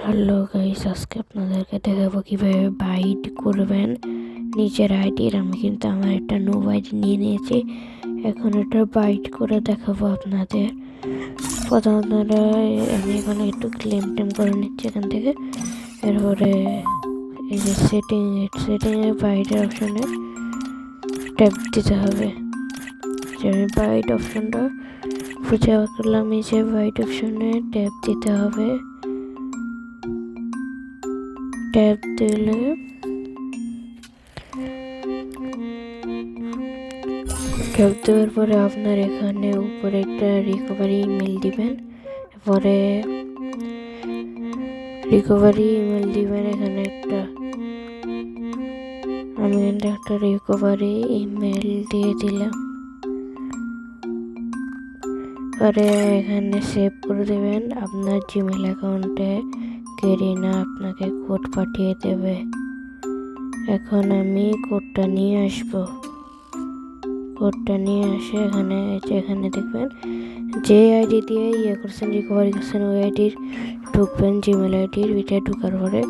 Hello guys, আজকে আপনাদেরকে দেখাবো কিভাবে বাইট করবেন নিচের আইডির। আমি কিন্তু আমার একটা নো আইডি নিয়ে নিয়েছি, এখন এটা বাইট করে দেখাবো আপনাদের। প্রথমত আমি এখানে একটু ক্লেম টেম করে নিচ্ছি এখান থেকে। এরপরে এই যে সেটিংয়ে বাইটের অপশানে ট্যাপ দিতে হবে। যে আমি বাইট অপশানটা খুঁজে করলাম, এই যে বাইট অপশানে ট্যাপ দিতে হবে। ট্যাপ দিলে দেওয়ার পরে আপনার এখানে উপরে একটা রিকভারি ইমেল দিবেন। পরে রিকভারি ইমেল দিবেন এখানে একটা, আমি একটা রিকভারি ইমেল দিয়ে দিলাম। পরে এখানে সেভ করে দেবেন। আপনার জিমেল অ্যাকাউন্টে কেরিনা আপনাকে কোড পাঠিয়ে দেবে। এখন আমি কোডটা নিয়ে আসবো। কোডটা নিয়ে আসে এখানে দেখবেন যে আইডি দিয়ে করছেন, রিকভারি করছেন, ওই আইডির ঢুকবেন। জিমেল আইডির ওইটা ঢুকার পরে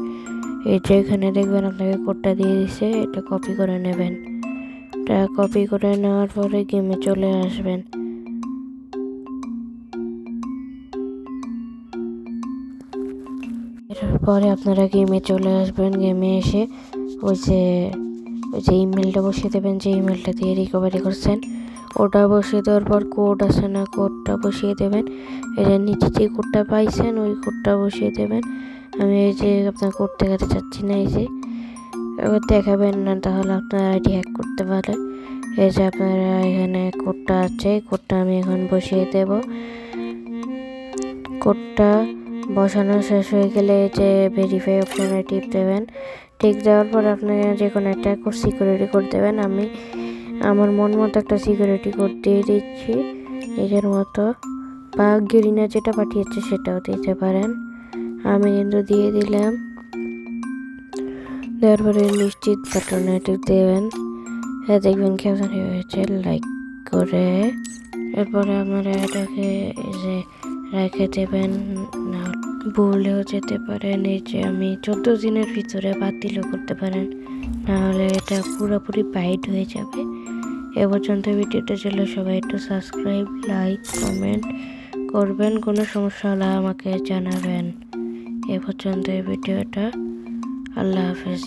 এই যে এখানে দেখবেন আপনাকে কোডটা দিয়ে দিছে, এটা কপি করে নেবেন। এটা কপি করে নেওয়ার পরে গেমে চলে আসবেন। এরপরে আপনারা গেমে চলে আসবেন। গেমে এসে ওই যে ইমেলটা বসিয়ে দেবেন, যে ইমেলটা দিয়ে রিকভারি করছেন ওটা বসিয়ে দেওয়ার পর কোড আছে না, কোডটা বসিয়ে দেবেন। এই যে নিচে যে কোডটা পাইছেন ওই কোডটা বসিয়ে দেবেন। আমি এই যে আপনার কোড দেখাতে চাচ্ছি না, এই যে এবার দেখাবেন না, তাহলে আপনার আইডি হ্যাক করতে পারে। এই যে আপনারা এখানে কোডটা আছে, কোডটা আমি এখন বসিয়ে দেব। কোডটা বসানো শেষ হয়ে গেলে যে ভেরিফাই অপশানে টিপ দেবেন। টিক দেওয়ার পর আপনি যে কোনো একটা সিকিউরিটি কোড দেবেন। আমি আমার মন মতো একটা সিকিউরিটি কোড দিয়ে দিচ্ছি নিজের মতো, বা গেরিনা যেটা পাঠিয়েছে সেটাও দিতে পারেন। আমি কিন্তু দিয়ে দিলাম। দেওয়ার পরে নিশ্চিত বাটনে টিপ দেবেন। হ্যাঁ, দেখবেন কেমন হয়েছে লাইক করে। এরপরে আপনারা এটাকে যে রেখে দেবেন, না ভুলেও যেতে পারেন। এই যে আমি 14 দিনের ভিতরে বাতিলও করতে পারেন, নাহলে এটা পুরোপুরি বাইট হয়ে যাবে। এ পর্যন্ত ভিডিওটা ছিল, সবাই একটু সাবস্ক্রাইব, লাইক, কমেন্ট করবেন। কোনো সমস্যা হলে আমাকে জানাবেন। এ পর্যন্ত এই ভিডিওটা। আল্লাহ হাফেজ।